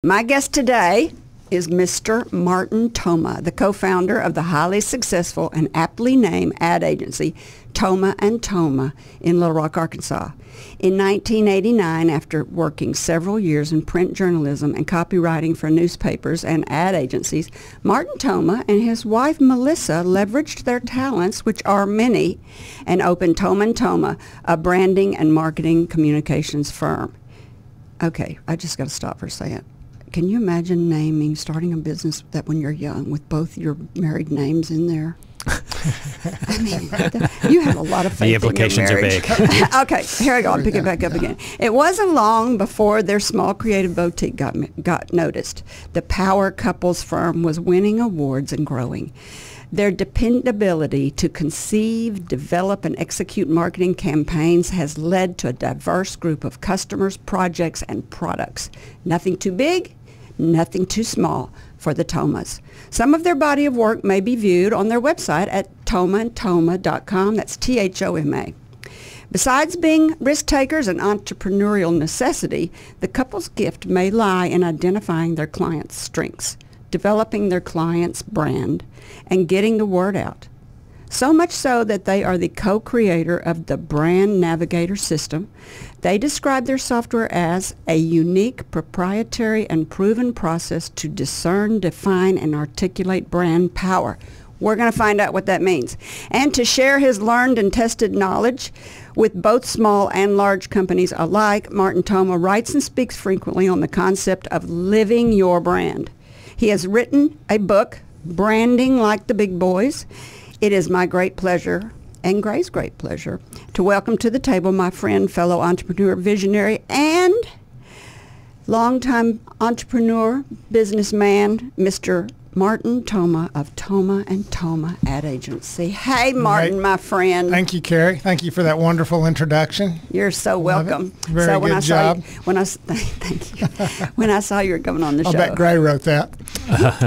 My guest today is Mr. Martin Thoma, the co-founder of the highly successful and aptly named ad agency Thoma Thoma in Little Rock, Arkansas. In 1989, after working several years in print journalism and copywriting for newspapers and ad agencies, Martin Thoma and his wife Melissa leveraged their talents, which are many, and opened Thoma Thoma, a branding and marketing communications firm. Okay, I just got to stop for a second. Can you imagine starting a business that when you're young with both your married names in there? I mean, you have a lot of faith. The implications are big. Okay, here I go. I'll pick it back up again. It wasn't long before their small creative boutique got noticed. The power couples firm was winning awards and growing. Their dependability to conceive, develop, and execute marketing campaigns has led to a diverse group of customers, projects, and products. Nothing too big, nothing too small for the Thomas. Some of their body of work may be viewed on their website at thomathoma.com. That's Thoma. Besides being risk takers and entrepreneurial necessity, the couple's gift may lie in identifying their clients' strengths, developing their client's brand, and getting the word out. So much so that they are the co-creator of the brand Navigator system. They describe their software as a unique, proprietary, and proven process to discern, define, and articulate brand power. We're going to find out what that means. And to share his learned and tested knowledge with both small and large companies alike, Martin Thoma writes and speaks frequently on the concept of living your brand. He has written a book, Branding Like the Big Boys. It is my great pleasure and Gray's great pleasure to welcome to the table my friend, fellow entrepreneur, visionary, and longtime entrepreneur, businessman, Mr. Martin Thoma of Thoma Thoma Ad Agency. Hey, Martin, my friend. Thank you, Kerry. Thank you for that wonderful introduction. You're so welcome. Very good job. Thank you. When I saw you were coming on the show. I bet Gray wrote that.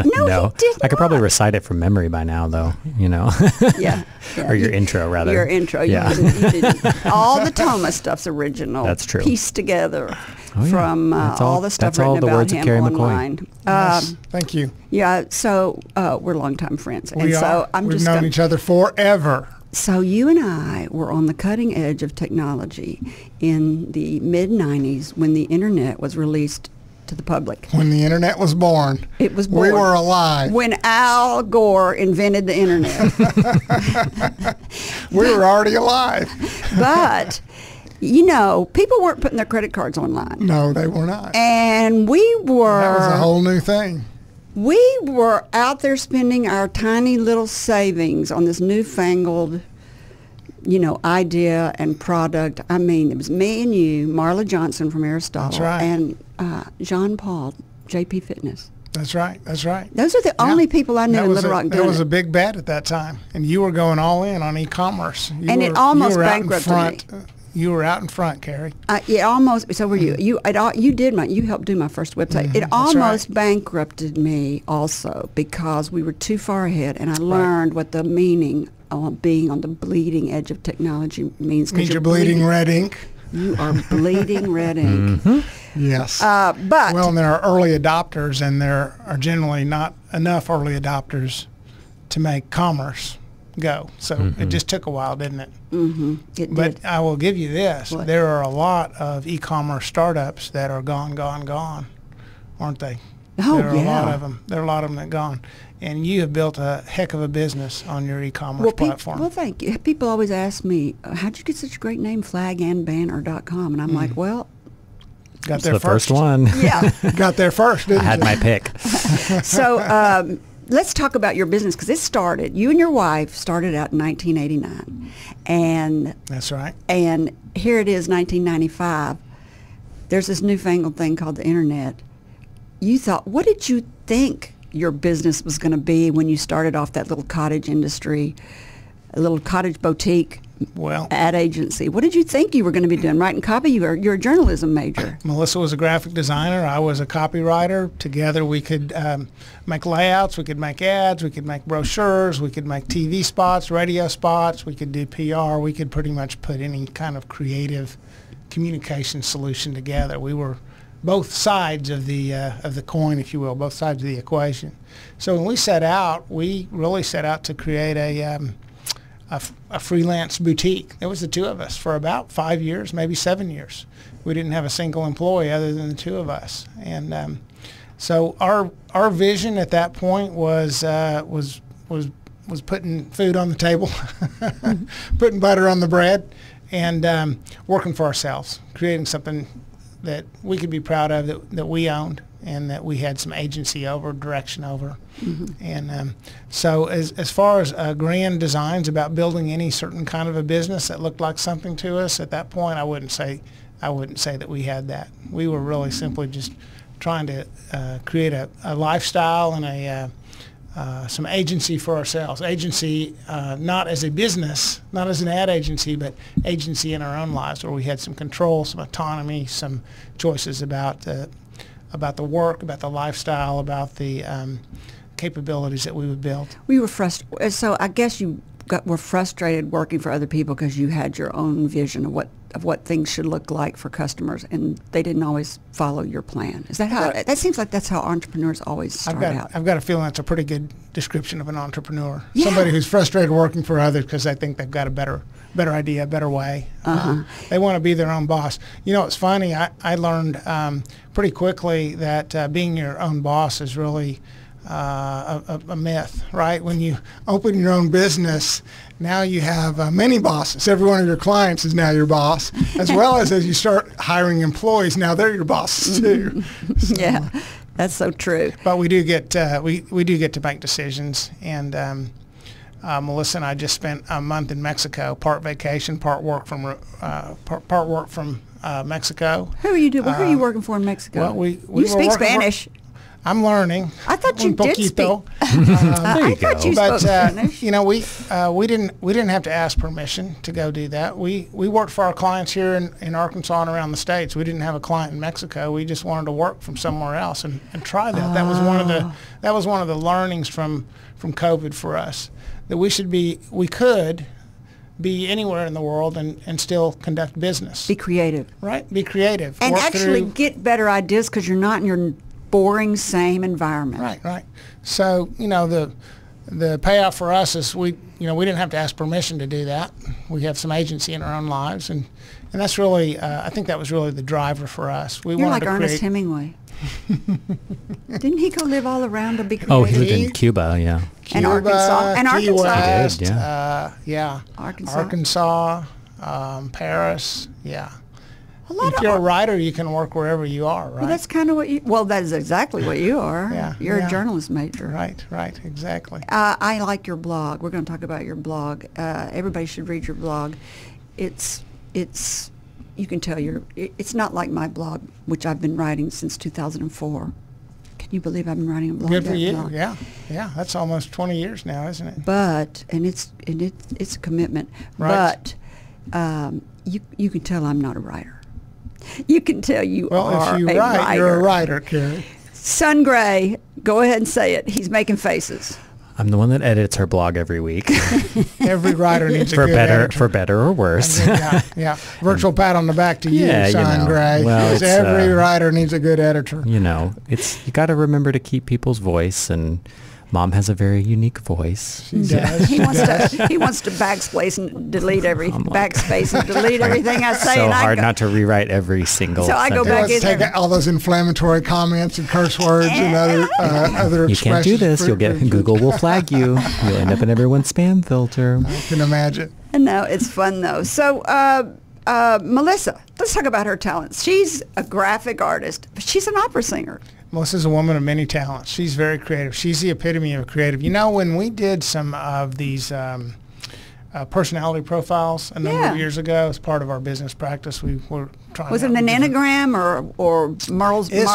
No, he did I could probably recite it from memory by now, though, you know. Yeah. Or your intro, rather. Your intro. Yeah. You didn't. All the Thoma stuff's original. That's true. Pieced together Oh, yeah. from all the stuff written about him Kerry online. Yes. Thank you. Yeah, so we're longtime friends. We are. We've known each other forever. So you and I were on the cutting edge of technology in the mid-'90s when the Internet was released to the public. When the Internet was born. It was born. We were alive. When Al Gore invented the Internet. We were already alive. But, you know, people weren't putting their credit cards online. No, they were not. And we were... That was a whole new thing. We were out there spending our tiny little savings on this newfangled, you know, idea and product. I mean, it was me and you, Marla Johnson from Aristotle, That's right. and John Paul, JP Fitness. That's right. That's right. Those are the only people I knew in Little Rock doing That was it. a big bet at that time, and you were going all in on e-commerce. And it almost bankrupted me. You were out in front, Kerry. Yeah, almost. So were you. You helped do my first website. It almost bankrupted me also because we were too far ahead, and I learned what the meaning of being on the bleeding edge of technology means. Means you're bleeding red ink. You are bleeding red ink. Mm-hmm. Yes. But well, and there are early adopters, and there are generally not enough early adopters to make commerce go. So it just took a while, didn't it? Mm-hmm. It but did. I will give you this. What? There are a lot of e-commerce startups that are gone, aren't they? Oh, there are yeah. a lot of them. There are a lot of them that gone. And you have built a heck of a business on your e-commerce platform. Well, thank you. People always ask me, how'd you get such a great name, flagandbanner.com? And I'm like, well... Got It's there the first one. Yeah. Got there first, didn't I had you? my pick. So let's talk about your business, because you and your wife started out in 1989. And That's right. And here it is, 1995. There's this newfangled thing called the Internet. You thought, what did you think your business was going to be when you started off that little cottage industry, a little cottage boutique ad agency? What did you think you were going to be doing? Writing copy? You're a journalism major. Melissa was a graphic designer. I was a copywriter. Together we could make layouts. We could make ads. We could make brochures. We could make TV spots, radio spots. We could do PR. We could pretty much put any kind of creative communication solution together. We were both sides of the coin, if you will, both sides of the equation. So when we set out, we really set out to create a freelance boutique. It was the two of us for about 5 years, maybe 7 years. We didn't have a single employee other than the two of us. And so our vision at that point was putting food on the table, putting butter on the bread, and working for ourselves, creating something that we could be proud of, that we owned, and that we had some agency over, direction over. And so as far as grand designs about building any certain kind of a business that looked like something to us at that point, I wouldn't say that we had that. We were really simply just trying to create a lifestyle and some agency for ourselves. Agency, not as a business, not as an ad agency, but agency in our own lives, where we had some control, some autonomy, some choices about the work, about the lifestyle, about the capabilities that we would build. We were frustrated. So I guess you were frustrated working for other people because you had your own vision of what things should look like for customers, and they didn't always follow your plan. Is that how? That seems like that's how entrepreneurs always start out. I've got a feeling that's a pretty good description of an entrepreneur. Yeah. Somebody who's frustrated working for others because they think they've got a better idea, a better way. They want to be their own boss. You know, it's funny. I learned pretty quickly that being your own boss is really a myth, right? When you open your own business, now you have many bosses. Every one of your clients is now your boss, as well as you start hiring employees, now they're your bosses too. So, yeah, that's so true. But we do get we do get to make decisions, and Melissa and I just spent a month in Mexico, part vacation, part work from Mexico. Who are you doing? Who are you working for in Mexico? Well, you speak Spanish. I'm learning. I thought you did speak. There you I thought you spoke Spanish. You know, we didn't have to ask permission to go do that. We worked for our clients here in Arkansas and around the states. We didn't have a client in Mexico. We just wanted to work from somewhere else and try that. That was one of the learnings from COVID for us, that we could be anywhere in the world and still conduct business. Be creative. Right. Be creative. And work actually through, get better ideas because you're not in your boring same environment. Right. So, you know, the payoff for us is we didn't have to ask permission to do that. We have some agency in our own lives, and that's really I think that was really the driver for us. You're like Ernest Hemingway. Didn't he go live all around to be creative? Oh, he lived in Cuba, yeah. And Arkansas. And Key Arkansas. West, He did, Arkansas, Paris, yeah. If you're a writer, you can work wherever you are, right? Well, that's kind of that is exactly what you are. Yeah, You're yeah. a journalist major. Right, exactly. I like your blog. We're going to talk about your blog. Everybody should read your blog. It's you can tell it's not like my blog, which I've been writing since 2004. Can you believe I've been writing a blog? Good for you. Yeah. That's almost 20 years now, isn't it? But it's a commitment. Right. But you can tell I'm not a writer. You can tell you are Well, if you a write, writer. you're a writer, Kerry. Sun Gray, go ahead and say it. He's making faces. I'm the one that edits her blog every week. Every writer needs a for good better, editor. for better or worse. Yeah. Virtual pat on the back to you, Yeah, Sun Gray. Well, because every writer needs a good editor. You got to remember to keep people's voice, and Mom has a very unique voice. She does. He wants to backspace and delete everything I say. So and hard not to rewrite every single So I go sentence. back Let's in take all those inflammatory comments and curse words and other You expressions. can't do this. You'll get Google will flag you. You'll end up in everyone's spam filter. I can imagine. No, it's fun though. So Melissa, let's talk about her talents. She's a graphic artist, but she's an opera singer. Melissa's a woman of many talents. She's very creative. She's the epitome of creative. You know, when we did some of these personality profiles a number of years ago as part of our business practice, we were trying. Was it an enneagram or Merle's? This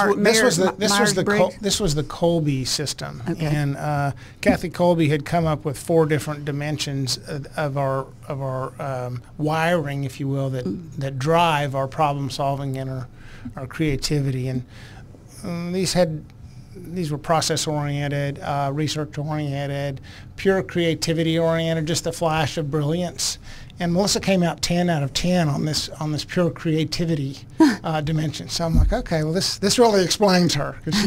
was the Colby system, Okay. and Kathy Colby had come up with 4 different dimensions of our wiring, if you will, that drive our problem solving and our creativity. And these were process oriented, research oriented, pure creativity oriented, just a flash of brilliance. And Melissa came out 10 out of 10 on this pure creativity dimension. So I'm like, okay, well this really explains her, because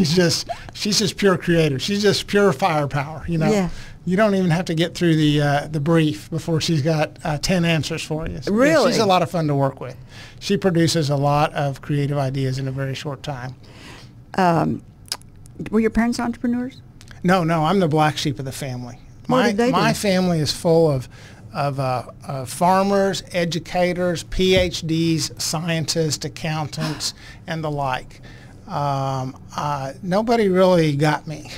she's just pure creative. She's just pure firepower. Yeah. You don't even have to get through the brief before she's got 10 answers for you. So, really? Yeah, she's a lot of fun to work with. She produces a lot of creative ideas in a very short time. Were your parents entrepreneurs? No, I'm the black sheep of the family. What did they do? My family is full of farmers, educators, PhDs, scientists, accountants, and the like. Nobody really got me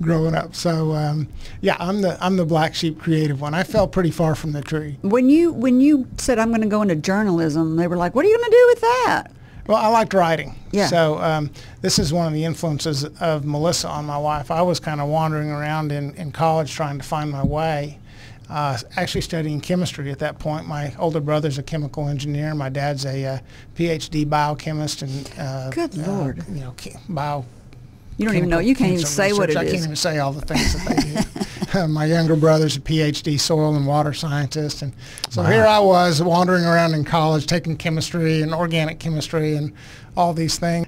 growing up. So yeah, I'm the black sheep creative one. I fell pretty far from the tree. When you said I'm going to go into journalism, they were like, "What are you going to do with that?" Well, I liked writing. Yeah. So this is one of the influences of Melissa on my wife. I was kind of wandering around in college trying to find my way. Actually studying chemistry at that point. My older brother's a chemical engineer. My dad's a PhD biochemist and Good Lord. Bio. You don't even know. You can't even cancer say what research. it I can't is. even say all the things that they do. My younger brother's a PhD soil and water scientist, and so Wow. here I was wandering around in college taking chemistry and organic chemistry and all these things,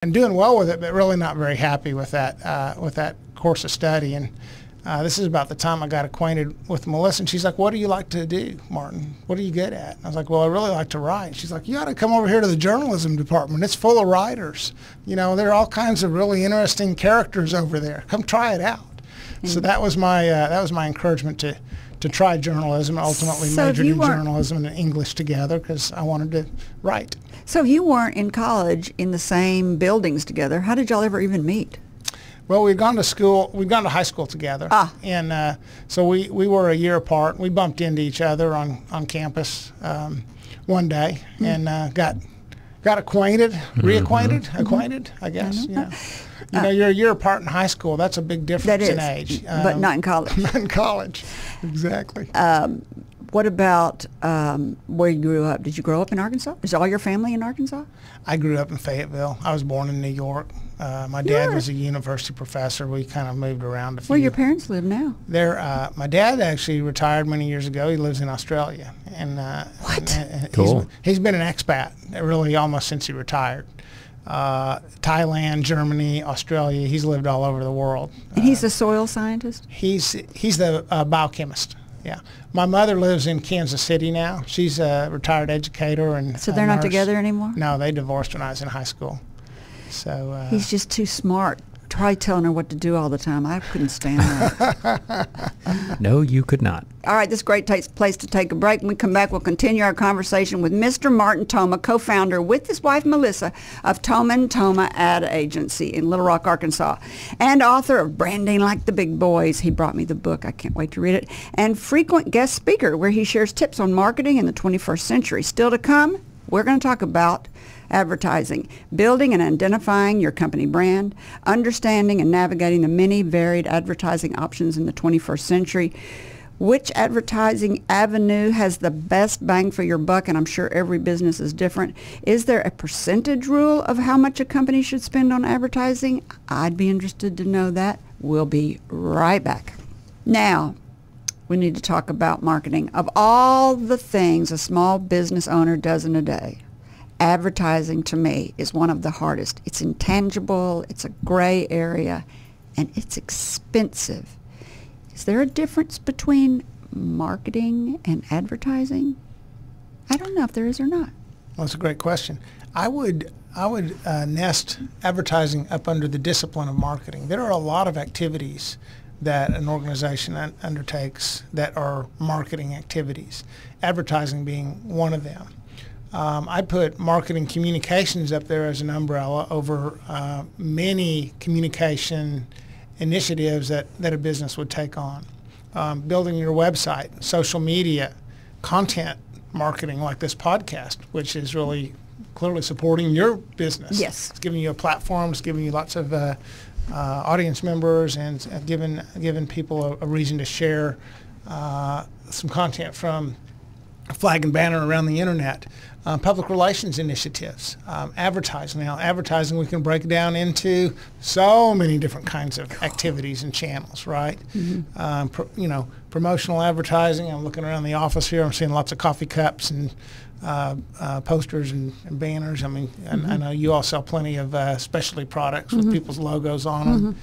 and doing well with it, but really not very happy with that course of study. And this is about the time I got acquainted with Melissa, and she's like, "What do you like to do, Martin? What are you good at?" And I was like, "Well, I really like to write." She's like, "You ought to come over here to the journalism department. It's full of writers. There are all kinds of really interesting characters over there. Come try it out." So that was my encouragement to try journalism. I ultimately So if majored you in weren't- journalism and English together because I wanted to write. So you weren't in college in the same buildings together. How did y'all ever even meet? Well, we'd gone to high school together. And so we were a year apart. We bumped into each other on campus one day and got acquainted, reacquainted, acquainted, I guess. You're a year apart in high school. That's a big difference in age. But not in college. Not in college, exactly. What about where you grew up? Did you grow up in Arkansas? Is all your family in Arkansas? I grew up in Fayetteville. I was born in New York. My dad was a university professor. We kind of moved around a few. Where your parents live now? My dad actually retired many years ago. He lives in Australia. And What? Cool. He's been an expat really almost since he retired. Thailand, Germany, Australia. He's lived all over the world. And he's a soil scientist? He's the biochemist. Yeah. My mother lives in Kansas City now. She's a retired educator and So they're not nurse. together anymore? No, they divorced when I was in high school. So He's just too smart. Try telling her what to do all the time. I couldn't stand that. No, you could not. All right, this is a great place to take a break. When we come back, we'll continue our conversation with Mr. Martin Thoma, co-founder with his wife Melissa of Thoma Thoma Ad Agency in Little Rock, Arkansas, and author of Branding Like the Big Boys. He brought me the book. I can't wait to read it. And frequent guest speaker where he shares tips on marketing in the 21st century. Still to come, we're going to talk about advertising, building and identifying your company brand, understanding and navigating the many varied advertising options in the 21st century, which advertising avenue has the best bang for your buck, and I'm sure every business is different. Is there a percentage rule of how much a company should spend on advertising? I'd be interested to know that. We'll be right back. Now, we need to talk about marketing. Of all the things a small business owner does in a day, advertising to me is one of the hardest. It's intangible, it's a gray area, and it's expensive. Is there a difference between marketing and advertising? I don't know if there is or not. Well, that's a great question. I would nest advertising up under the discipline of marketing. There are a lot of activities that an organization undertakes that are marketing activities, advertising being one of them. I put marketing communications up there as an umbrella over many communication initiatives that a business would take on. Building your website, social media, content marketing like this podcast, which is really clearly supporting your business. Yes. It's giving you a platform, it's giving you lots of audience members and giving people a reason to share some content from a flag and banner around the internet. Public relations initiatives, advertising. Now, advertising, we can break it down into so many different kinds of activities and channels, right? Promotional advertising. I'm looking around the office here. I'm seeing lots of coffee cups and posters and banners. I mean, I know you all sell plenty of specialty products with people's logos on them.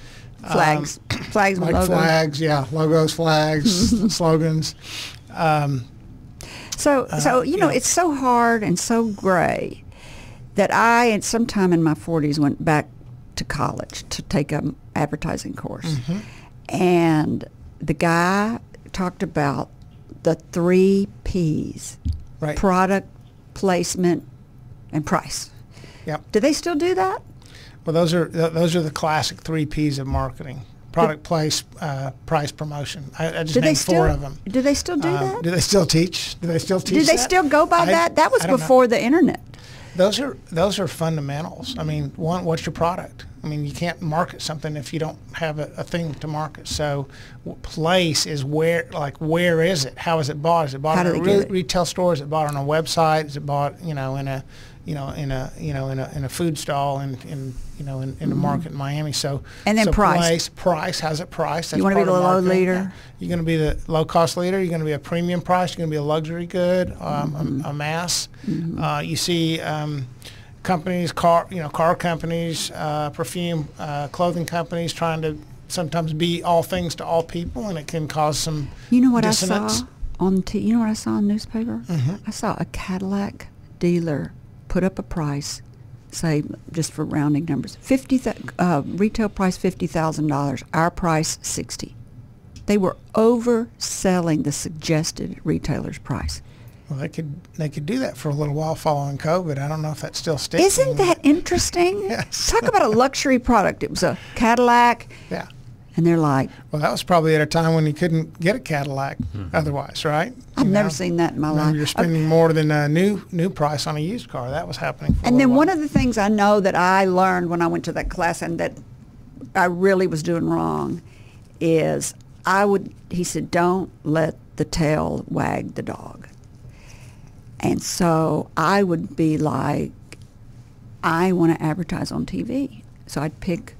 Flags with like logos. Flags, yeah, logos, flags, slogans. So it's so hard and so gray that I, at some time in my 40s, went back to college to take an advertising course. And the guy talked about the 3 Ps, Right. product, placement, and price. Yep. Do they still do that? Well, those are the classic 3 Ps of marketing: product, place, price, promotion. I just named 4 of them. Do they still do that? Do they still teach? Do they still teach? Do they that? still go by that? That was I don't before the internet. Those are fundamentals. I mean, one, what's your product? I mean, you can't market something if you don't have a thing to market. So, place is where is it? How is it bought? Is it bought How in do a they get it? retail store? Is it bought on a website? Is it bought in a food stall in a market in Miami? So And then price. Price. How's it priced? That's You want to be part the of low marketing. leader? Yeah. You're going to be the low cost leader. You're going to be a premium price. You're going to be a luxury good, a mass. You see companies, car companies, perfume, clothing companies trying to sometimes be all things to all people, and it can cause some dissonance. I saw on you know what I saw in the newspaper? I saw a Cadillac dealer put up a price, say, just for rounding numbers, retail price $50,000, our price $60,000. They were overselling the suggested retailer's price. Well, they could do that for a little while following COVID. I don't know if that's still sticking. Isn't that interesting? Yes. Talk about a luxury product. It was a Cadillac. Yeah. And they're like, Well, that was probably at a time when you couldn't get a Cadillac otherwise, right? I've never seen that in my life. You're spending more than a new price on a used car. That was happening for a And little then one while. of the things I know that I learned when I went to that class and that I really was doing wrong is he said, don't let the tail wag the dog. And so I would be like, I want to advertise on TV. So I'd pick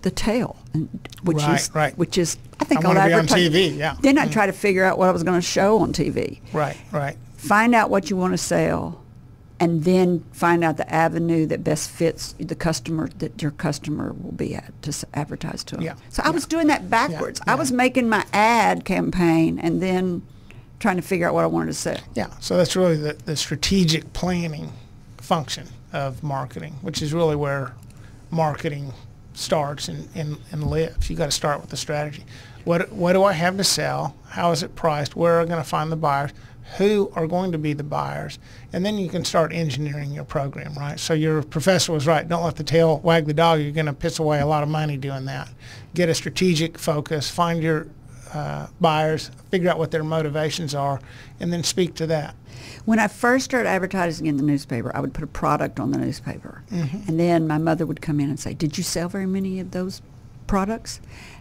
the tail, which is I think I I'll want to be on advertise. TV, yeah. Then I'd try to figure out what I was going to show on TV. Right. Find out what you want to sell, and then find out the avenue that best fits the customer that your customer will be at to advertise to them. Yeah. So I was doing that backwards. Yeah. I was making my ad campaign and then trying to figure out what I wanted to sell. Yeah, so that's really the strategic planning function of marketing, which is really where marketing starts and lives. You got to start with the strategy. What do I have to sell? How is it priced? Where are I going to find the buyers? Who are going to be the buyers? And then you can start engineering your program, right? So your professor was right. Don't let the tail wag the dog. You're going to piss away a lot of money doing that. Get a strategic focus. Find your buyers, figure out what their motivations are, and then speak to that. When I first started advertising in the newspaper, I would put a product on the newspaper. And then my mother would come in and say, did you sell very many of those products?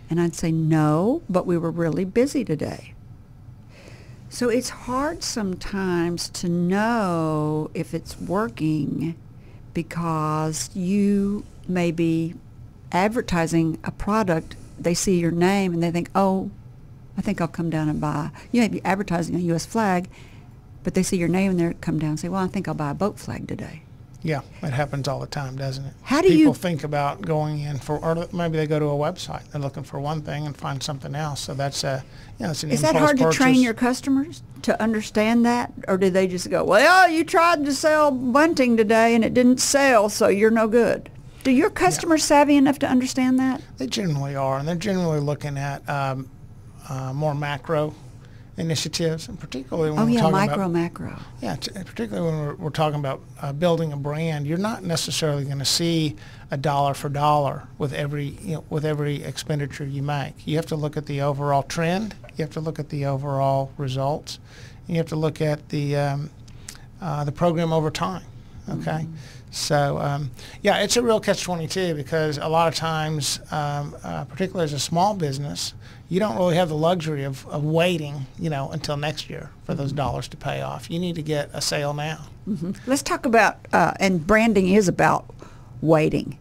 And I'd say, no, but we were really busy today. So it's hard sometimes to know if it's working because you may be advertising a product, they see your name and they think, oh, I think I'll come down and buy. You may be advertising a U.S. flag, but they see your name and they come down and say, well, I think I'll buy a boat flag today. Yeah, it happens all the time, doesn't it? How do People you think about going in for, or maybe they go to a website. They're looking for one thing and find something else. So that's it's an Is that impulse hard purchase. to train your customers to understand that? Or do they just go, well, you tried to sell bunting today and it didn't sell, so you're no good? Do your customers savvy enough to understand that? They generally are, and they're generally looking at more macro initiatives, and particularly when we're talking macro. Yeah, particularly when we're talking about building a brand, you're not necessarily going to see a dollar for dollar with every expenditure you make. You have to look at the overall trend. You have to look at the overall results. And you have to look at the program over time. Okay, So, yeah, it's a real catch-22 because a lot of times, particularly as a small business, you don't really have the luxury of waiting, until next year for those dollars to pay off. You need to get a sale now. Mm-hmm. Let's talk about, and branding is about waiting.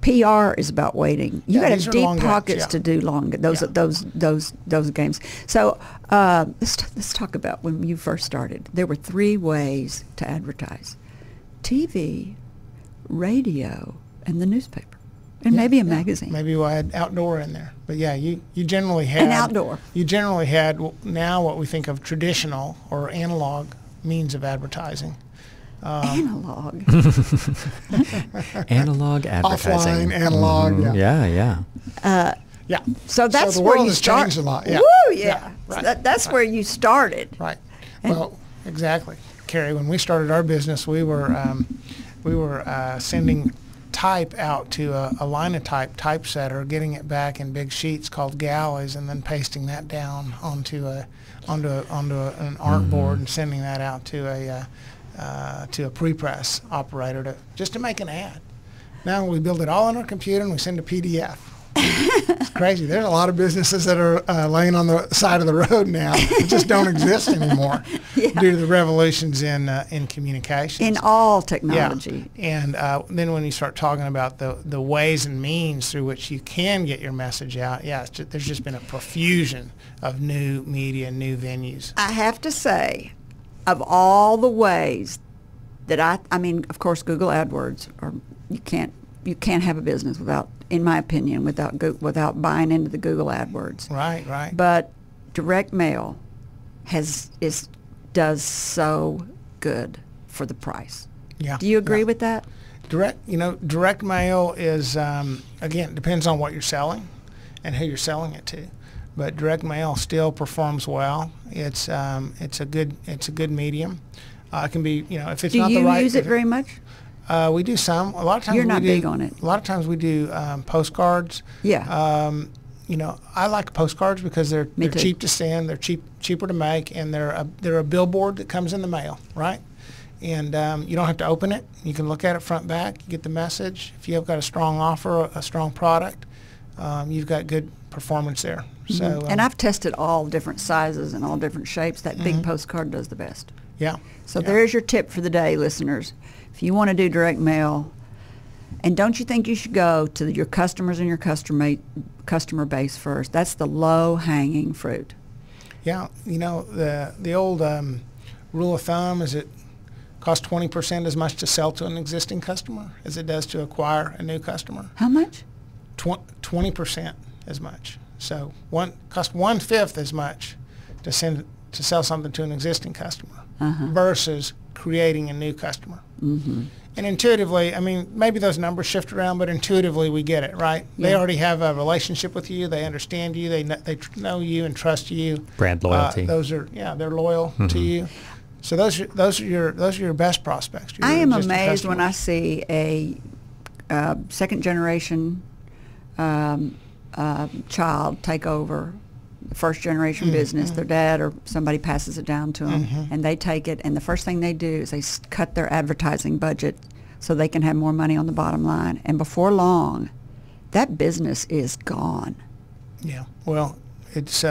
PR is about waiting. You got to have deep pockets to do those games. So let's talk about when you first started. There were 3 ways to advertise: TV, radio, and the newspaper, and maybe a magazine. Maybe we'll add outdoor in there. But yeah, you generally had outdoor. You generally had now what we think of traditional or analog means of advertising. Analog. Analog advertising. Offline, analog. Mm-hmm. Yeah. Yeah. So that's the where world you has start. changed a lot. Yeah. Woo, yeah. Yeah, right, So that's where you started. Right. Well, exactly, Kerry. When we started our business, we were sending type out to a linotype typesetter, getting it back in big sheets called galleys, and then pasting that down onto an artboard and sending that out to a pre-press operator just to make an ad. Now we build it all on our computer and we send a PDF. It's crazy. There's a lot of businesses that are laying on the side of the road now that just don't exist anymore due to the revolutions in communications. In all technology. Yeah. And then when you start talking about the ways and means through which you can get your message out, there's just been a profusion of new media, new venues. I have to say, of all the ways that I mean, of course, Google AdWords, or you can't have a business without, in my opinion, without buying into the Google AdWords. Right. But direct mail does so good for the price. Yeah. Do you agree with that? Direct mail is again, depends on what you're selling and who you're selling it to. But direct mail still performs well. It's a good medium. It can be, if it's not the right. Do you use it very much? We do some. A lot of times you're not big on it. A lot of times we do postcards. Yeah. I like postcards because they're cheap to send, they're cheaper to make, and they're a billboard that comes in the mail, right? And you don't have to open it. You can look at it front back. You get the message. If you've got a strong offer, a strong product, you've got good performance there. So, and I've tested all different sizes and all different shapes. That big postcard does the best. Yeah. So there's your tip for the day, listeners. If you want to do direct mail, and don't you think you should go to your customers and your customer base first? That's the low-hanging fruit. Yeah. The old rule of thumb is it costs 20% as much to sell to an existing customer as it does to acquire a new customer. How much? 20% as much. So cost 1/5 as much to sell something to an existing customer versus creating a new customer. Mm-hmm. And intuitively, I mean, maybe those numbers shift around, but intuitively we get it, right? Yeah. They already have a relationship with you. They understand you. They know you and trust you. Brand loyalty. They're loyal to you. So those are your best prospects. I am amazed when I see a second generation child take over the first generation business. Their dad or somebody passes it down to them, and they take it, and the first thing they do is they cut their advertising budget so they can have more money on the bottom line. And before long, that business is gone. Yeah. Well, it's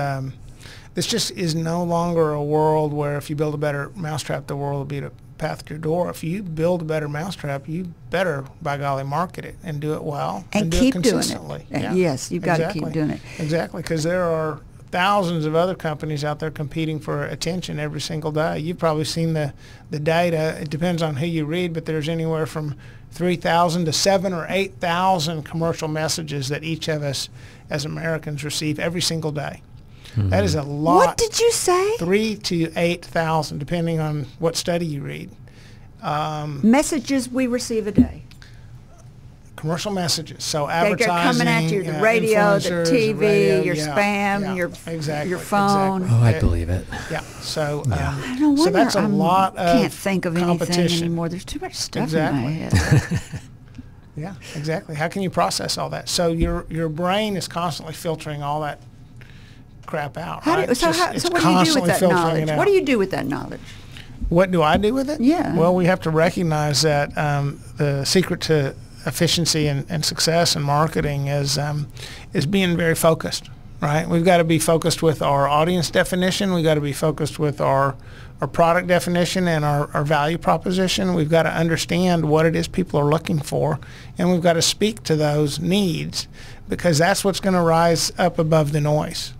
this just is no longer a world where if you build a better mousetrap, the world will be the path to your door. If you build a better mousetrap, you better, by golly, market it and do it well and do keep it consistently. Doing it. Yeah. Yes, you've got to keep doing it. Exactly, because there are thousands of other companies out there competing for attention every single day. You've probably seen the data. It depends on who you read, but there's anywhere from 3,000 to 7,000 or 8,000 commercial messages that each of us as Americans receive every single day. That is a lot. What did you say? 3,000 to 8,000, depending on what study you read. Messages we receive a day. Commercial messages. So advertising. They're coming at you, the radio, the TV, your spam, your phone. Exactly. Oh, I believe it. Yeah. So, No wonder so that's a lot of can't think of anything anymore. There's too much stuff in my head. Yeah, exactly. How can you process all that? So your brain is constantly filtering all that crap out. So what do you do with that knowledge? What do you do with that knowledge? What do I do with it? Yeah. Well, we have to recognize that the secret to efficiency and success in marketing is being very focused, right? We've got to be focused with our audience definition. We've got to be focused with our product definition and our value proposition. We've got to understand what it is people are looking for, and we've got to speak to those needs, because that's what's going to rise up above the noise.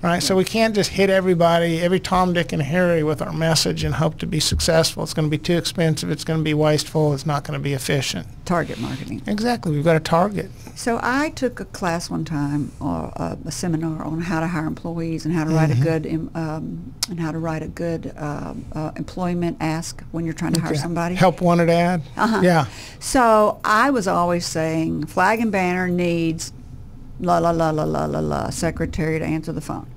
Right, so we can't just hit everybody, every Tom, Dick, and Harry with our message and hope to be successful. It's going to be too expensive. It's going to be wasteful. It's not going to be efficient. Target marketing. Exactly. We've got to target. So I took a class one time, or a seminar on how to hire employees and how to write a good employment ask when you're trying to hire somebody. Help wanted ad. Yeah. So I was always saying, Flag and Banner needs la la la la la la la secretary to answer the phone.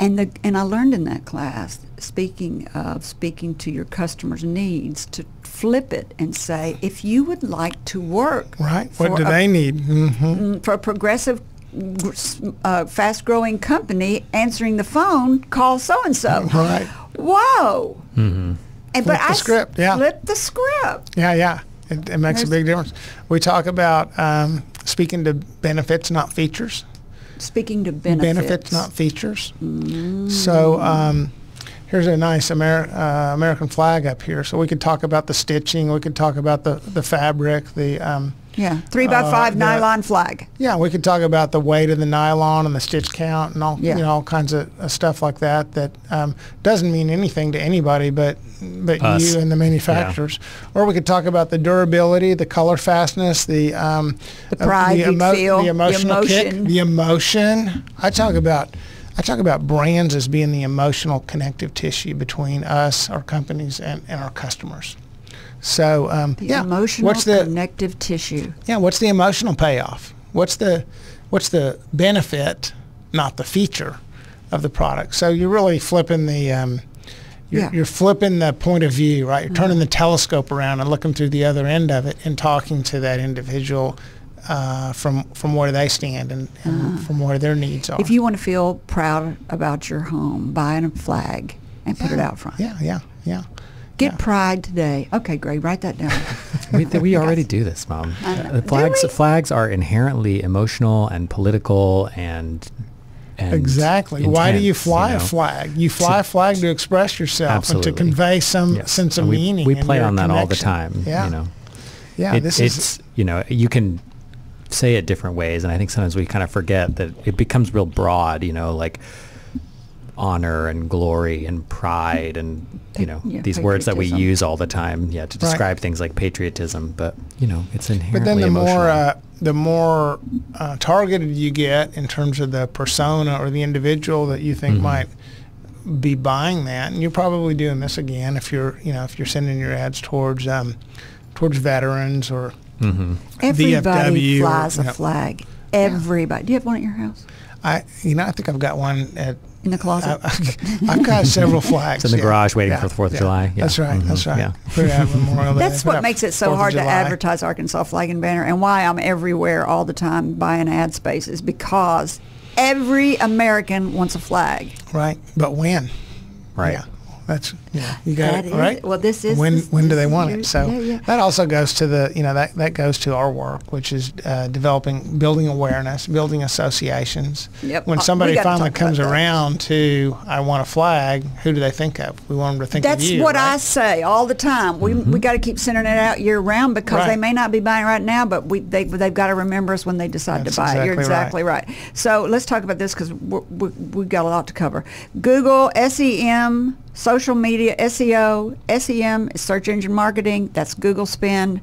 And I learned in that class, speaking to your customers' needs, to flip it and say, if you would like to work, right? What do they need? For a progressive, fast-growing company, answering the phone, call so and so. Right. Whoa. And but I script. Yeah. Flip the script. Yeah. It makes a big difference. We talk about speaking to benefits, not features. Speaking to benefits. Benefits, not features. So here's a nice American flag up here. So we could talk about the stitching. We could talk about the fabric, the 3x5 nylon flag. Yeah, we could talk about the weight of the nylon and the stitch count and all all kinds of stuff like that. That doesn't mean anything to anybody but us. You and the manufacturers. Or we could talk about the durability, the color fastness, the pride, the emotional kick, emotion. the emotion. I talk about brands as being the emotional connective tissue between us, our companies, and our customers. So emotional connective tissue. Yeah, what's the emotional payoff? What's the benefit, not the feature, of the product? So you're really flipping the you're flipping the point of view, right? You're turning the telescope around and looking through the other end of it and talking to that individual from where they stand and from where their needs are. If you want to feel proud about your home, buy a flag and put it out front. Yeah. Get pride today. Okay, Gray, write that down. We already do this, Mom. Flags are inherently emotional and political and exactly. Intense, why do you fly a flag? You fly a flag to express yourself absolutely. and to convey some sense of meaning. We play on that connection. all the time. Yeah. It's you can say it different ways, and I think sometimes we kind of forget that it becomes real broad. Like honor and glory and pride and these words that we use all the time to describe things like patriotism, but it's inherently but then emotional. the more targeted you get in terms of the persona or the individual that you think might be buying that, and you're probably doing this again if you're sending your ads towards veterans or everybody VFW flies a flag. Everybody. Do you have one at your house? I think I've got one in the closet. I've got several flags. It's in the garage waiting for the 4th of July. Yeah. That's right. That's right. Yeah. Put it out Memorial Day. That's what makes it so hard to advertise Arkansas Flag and Banner, and why I'm everywhere all the time buying ad spaces, because every American wants a flag. Right. But when? Right. Yeah. That's you got it right. Well, this is when do they want it? So that also goes to that goes to our work, which is building awareness, building associations. Yep. When somebody finally comes around to I want a flag, who do they think of? We want them to think of you. That's what right? I say all the time. We got to keep sending it out year round, because they may not be buying right now, but they've got to remember us when they decide to buy it. You're exactly right. So let's talk about this, because we've got a lot to cover. Google, SEM. Social media, SEO, SEM is search engine marketing. That's Google spend.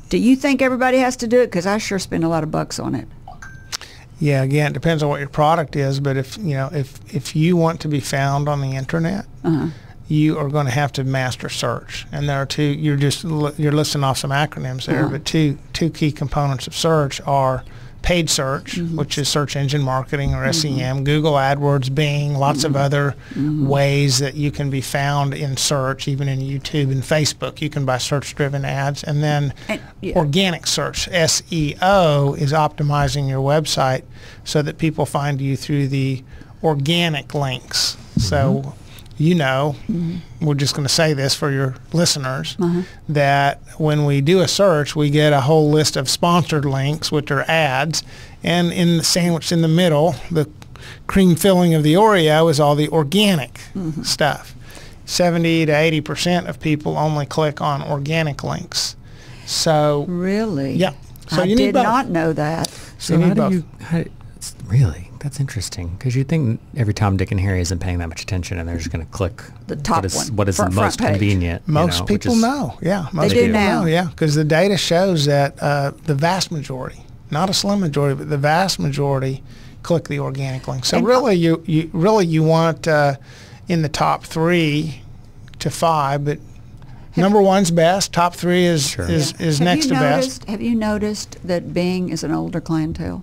Do you think everybody has to do it? Because I sure spend a lot of bucks on it. Yeah, again, it depends on what your product is. But if you want to be found on the internet, you are going to have to master search. And there are two. You're listing off some acronyms there, but two key components of search are paid search, which is search engine marketing or SEM, Google AdWords, Bing, lots of other ways that you can be found in search, even in YouTube and Facebook. You can buy search-driven ads. And then organic search, SEO, is optimizing your website so that people find you through the organic links. So we're just going to say this for your listeners, that when we do a search, we get a whole list of sponsored links, which are ads, and in the sandwich in the middle, the cream filling of the Oreo is all the organic stuff. 70 to 80% of people only click on organic links. So really, yeah. So I you need did both. not know that. So you need both. Really? That's interesting, because you think every Tom, Dick, and Harry isn't paying that much attention, and they're just going to click the top what is the most convenient. Most people know. Yeah, most do people now. know. Yeah, because the data shows that the vast majority, not a slim majority, but the vast majority, click the organic link. So really, you want in the top 3 to 5, but number 1's best. Top 3 is next to best. Have you noticed that Bing is an older clientele?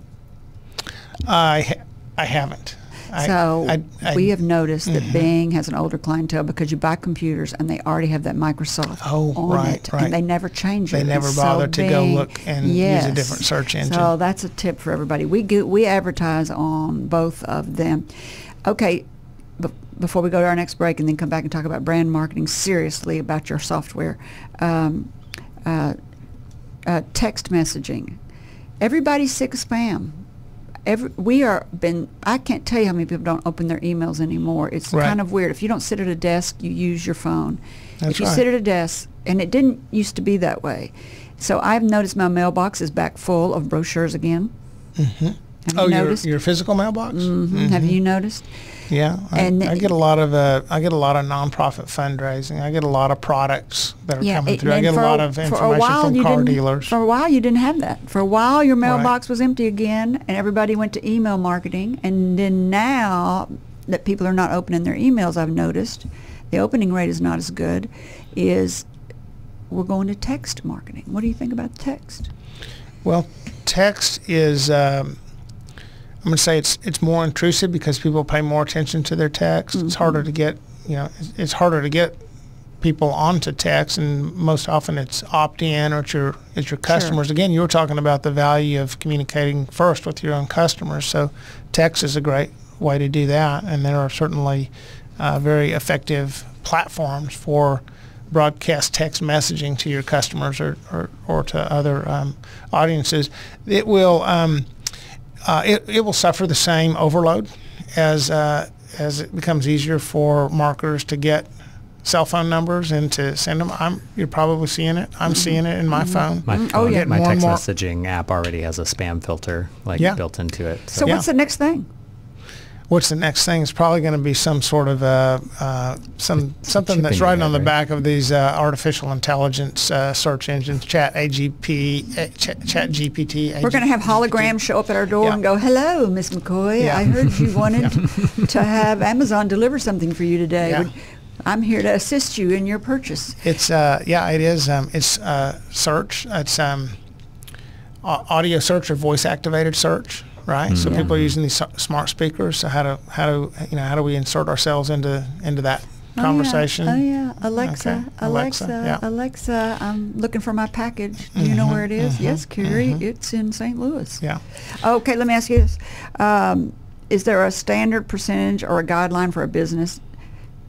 I haven't. We have noticed that Bing has an older clientele because you buy computers and they already have that Microsoft on it, and they never change it. They never bother to go look and use a different search engine. So that's a tip for everybody. We advertise on both of them. Okay, before we go to our next break and then come back and talk about brand marketing seriously about your software, text messaging. Everybody's sick of spam. I can't tell you how many people don't open their emails anymore. It's kind of weird. If you don't sit at a desk, you use your phone. If you sit at a desk, and it didn't used to be that way. So I've noticed my mailbox is back full of brochures again. Have you noticed? Your physical mailbox? Have you noticed? Yeah, I get a lot of nonprofit fundraising. I get a lot of products that are coming through. I get a lot of information from car dealers. For a while, you didn't have that. For a while, your mailbox was empty again, and everybody went to email marketing. And then now that people are not opening their emails, I've noticed the opening rate is not as good. We're going to text marketing. What do you think about text? Well, text is. I'm going to say it's more intrusive because people pay more attention to their text. It's harder to get, it's harder to get people onto text, and most often it's opt-in or it's your customers. Sure. Again, you were talking about the value of communicating first with your own customers. So text is a great way to do that, and there are certainly very effective platforms for broadcast text messaging to your customers or to other audiences. It will. It will suffer the same overload as it becomes easier for marketers to get cell phone numbers and to send them. You're probably seeing it. I'm seeing it in my phone. My phone, my text messaging app already has a spam filter built into it. So what's the next thing? What's the next thing? It's probably going to be some sort of something that's right on the back of these artificial intelligence search engines, ChatGPT. We're going to have holograms show up at our door and go, "Hello, Miss McCoy. I heard you wanted to have Amazon deliver something for you today. Yeah. I'm here to assist you in your purchase." It's it is. It's search. It's audio search or voice activated search. Right, so people are using these smart speakers. So how do we insert ourselves into that conversation? Oh yeah, Alexa, okay. Alexa, I'm looking for my package. Do you know where it is? Yes, Kerry, it's in St. Louis. Yeah. Okay, let me ask you this: is there a standard percentage or a guideline for a business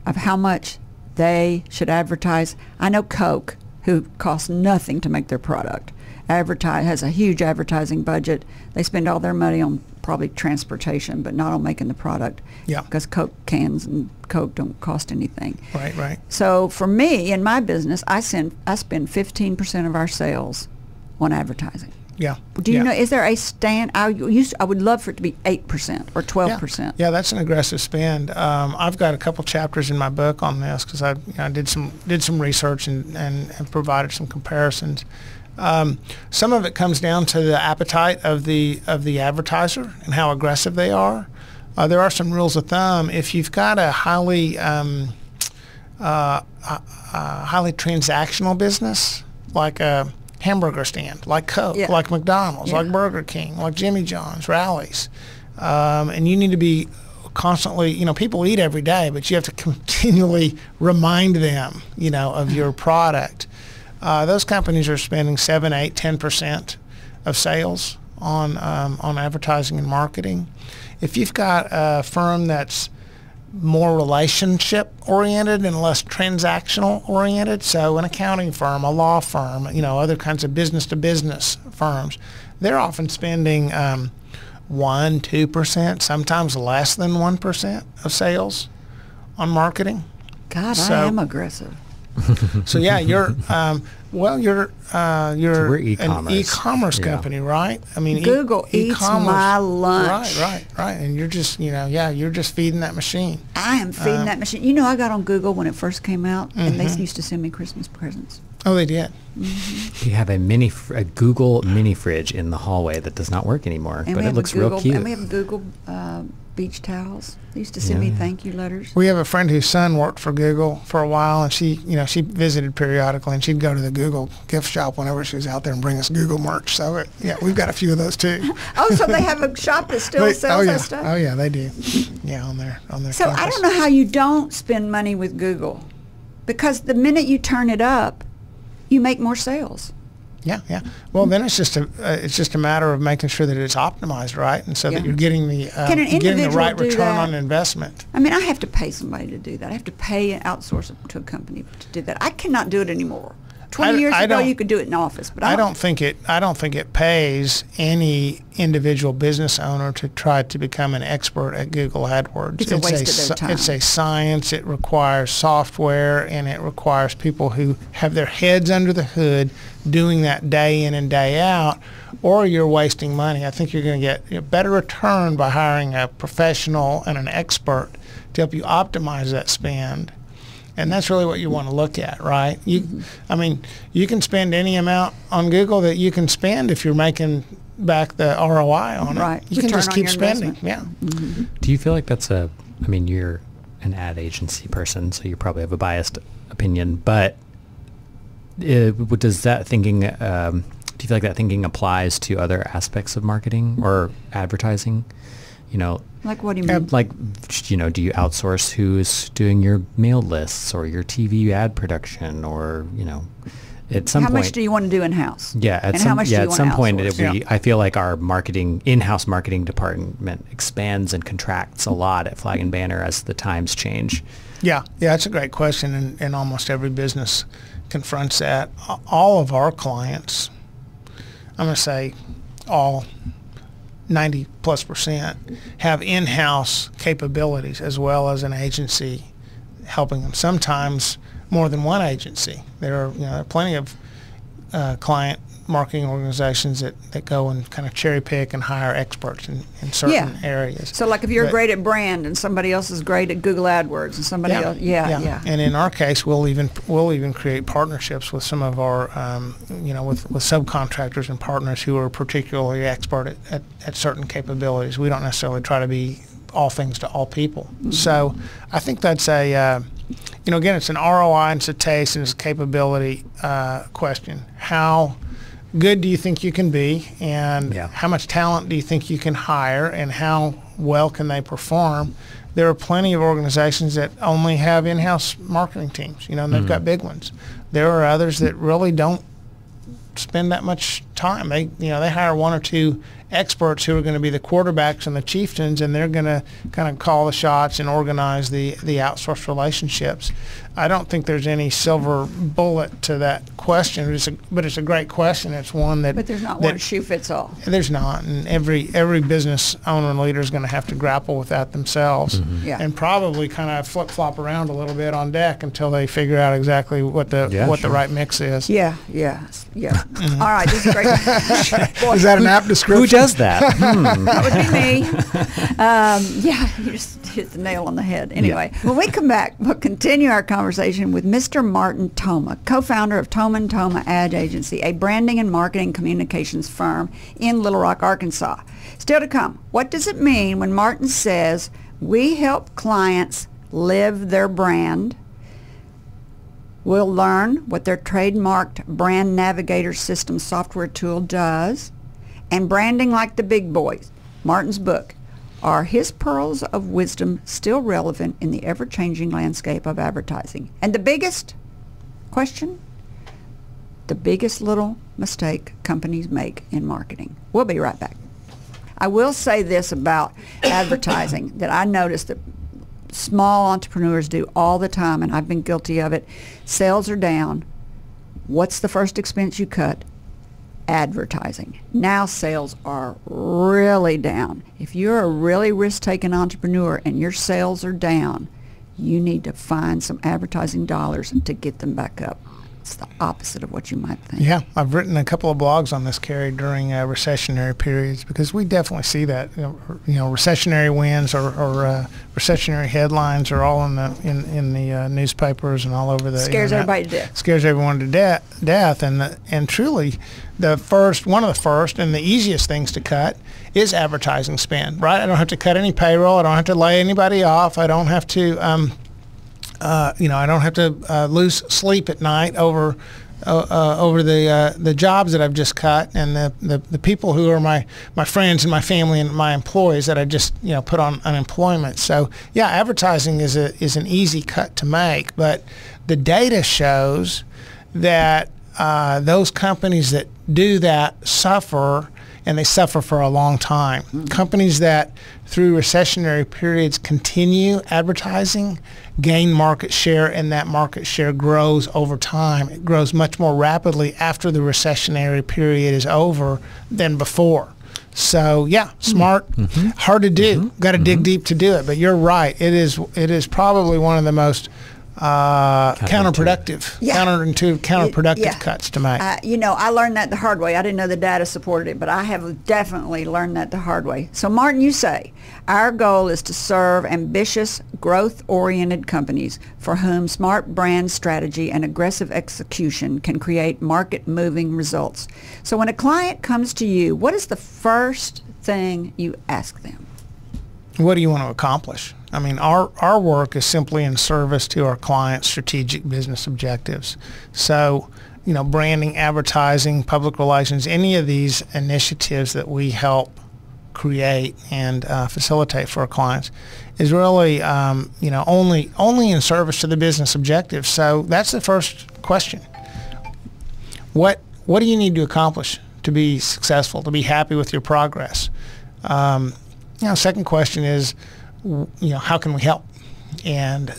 of how much they should advertise? I know Coke, who costs nothing to make their product, has a huge advertising budget. They spend all their money on probably transportation, but not on making the product. Yeah. Because Coke cans and Coke don't cost anything. Right. So for me, in my business, I spend 15% of our sales on advertising. Yeah. Do you know, is there a I would love for it to be 8% or 12%. Yeah, that's an aggressive spend. I've got a couple chapters in my book on this because I did some research and provided some comparisons. Some of it comes down to the appetite of the advertiser and how aggressive they are. There are some rules of thumb. If you've got a highly transactional business, like a hamburger stand, like Coke, like McDonald's, like Burger King, like Jimmy John's, Rally's, and you need to be constantly, people eat every day, but you have to continually remind them, of your product. Those companies are spending 7, 8, 10% of sales on advertising and marketing. If you've got a firm that's more relationship oriented and less transactional oriented. So an accounting firm, a law firm, other kinds of business to business firms, they're often spending 1-2%, sometimes less than 1% of sales on marketing. God, I am aggressive. So yeah, you're you're we're an e-commerce Yeah. company, right? I mean, Google eats my lunch. Right. And you're just you're just feeding that machine. I am feeding that machine. I got on Google when it first came out, and they used to send me Christmas presents. Oh, they did. We have a Google mini fridge in the hallway that does not work anymore, And but we it have looks a Google, real cute. And we have Google beach towels. They used to send me thank you letters. We have a friend whose son worked for Google for a while, and she visited periodically, and she'd go to the Google gift shop whenever she was out there and bring us Google merch. So we've got a few of those too. Oh, so they have a shop that still sells that stuff? Oh yeah, they do. Yeah, on their So campus. I don't know how you don't spend money with Google, because the minute you turn it up, you make more sales. Yeah. Well, then it's just a matter of making sure that it's optimized right, and so that you're getting the Can an getting the individual right do return that? on investment. I mean, I have to pay somebody to do that. I have to pay and outsource it to a company to do that. I cannot do it anymore. 20 years ago, you could do it in office, but I don't think it pays any individual business owner to try to become an expert at Google AdWords. It's a waste of their time. It's a science. It requires software, and it requires people who have their heads under the hood doing that day in and day out, or you're wasting money. I think you're going to get a better return by hiring a professional and an expert to help you optimize that spend. And that's really what you want to look at, right? I mean, you can spend any amount on Google that you can spend if you're making back the ROI on it. Right. You can Return just on keep your spending. investment. Yeah. Do you feel like you're an ad agency person, so you probably have a biased opinion, but does that thinking, do you feel like that thinking applies to other aspects of marketing or advertising? Like, what do you mean? Do you outsource who's doing your mail lists or your TV ad production, or, at some point. How much do you want to do in-house? Yeah, and how much do you want to some point, outsource? I feel like our in-house marketing department expands and contracts a lot at Flag and Banner as the times change. Yeah, that's a great question, and almost every business confronts that. All of our clients, I'm going to say all 90+% have in-house capabilities as well as an agency helping them. Sometimes more than one agency. There are plenty of client marketing organizations that go and kind of cherry pick and hire experts in certain areas. So like if you're great at brand and somebody else is great at Google AdWords and somebody else, And in our case, we'll even create partnerships with some of our, with subcontractors and partners who are particularly expert at certain capabilities. We don't necessarily try to be all things to all people. Mm-hmm. So I think that's again, it's an ROI and it's a taste and it's a capability question. How good do you think you can be, and how much talent do you think you can hire, and how well can they perform? There are plenty of organizations that only have in-house marketing teams, and they've got big ones. There are others that really don't spend that much time. They hire one or two experts who are going to be the quarterbacks and the chieftains, and they're going to kind of call the shots and organize the outsourced relationships. I don't think there's any silver bullet to that question, but it's a great question. It's one that... But there's not one shoe fits all. There's not, and every business owner and leader is going to have to grapple with that themselves, and probably kind of flip-flop around a little bit on deck until they figure out exactly what the right mix is. Yeah. Mm-hmm. All right, this is great. Is that an app description? Who does that? That would be me. You just hit the nail on the head. Anyway, when we come back, we'll continue our conversation with Mr. Martin Thoma, co-founder of Thoma Thoma Ad Agency, a branding and marketing communications firm in Little Rock, Arkansas. Still to come, what does it mean when Martin says we help clients live their brand? We'll learn what their trademarked Brand Navigator system software tool does. And branding like the big boys, Martin's book. Are his pearls of wisdom still relevant in the ever-changing landscape of advertising? And the biggest question, the biggest little mistake companies make in marketing. We'll be right back. I will say this about advertising, that I noticed that small entrepreneurs do all the time, and I've been guilty of it. Sales are down. What's the first expense you cut? Advertising. Now sales are really down. If you're a really risk-taking entrepreneur and your sales are down, you need to find some advertising dollars to get them back up. It's the opposite of what you might think. Yeah, I've written a couple of blogs on this, Kerry, during recessionary periods, because we definitely see that. Recessionary wins or recessionary headlines are all in the newspapers and all over the scares internet. everybody to death. Scares everyone to death, and truly, one of the first and the easiest things to cut is advertising spend. Right? I don't have to cut any payroll. I don't have to lay anybody off. I don't have to. I don't have to lose sleep at night over the jobs that I've just cut and the people who are my friends and my family and my employees that I just put on unemployment. So yeah, advertising is an easy cut to make, but the data shows that those companies that do that suffer, and they suffer for a long time. Mm-hmm. Companies that through recessionary periods continue advertising gain market share, and that market share grows over time. It grows much more rapidly after the recessionary period is over than before. So yeah, smart, hard to do. Got to dig deep to do it, but you're right. It is probably one of the most counterintuitive cuts to make. I learned that the hard way. I didn't know the data supported it, but I have definitely learned that the hard way. So Martin, you say, our goal is to serve ambitious, growth-oriented companies for whom smart brand strategy and aggressive execution can create market-moving results. So when a client comes to you, what is the first thing you ask them? What do you want to accomplish? I mean, our work is simply in service to our clients' strategic business objectives. So, branding, advertising, public relations, any of these initiatives that we help create and facilitate for our clients is really, only in service to the business objectives. So that's the first question. What do you need to accomplish to be successful, to be happy with your progress? Second question is, how can we help? And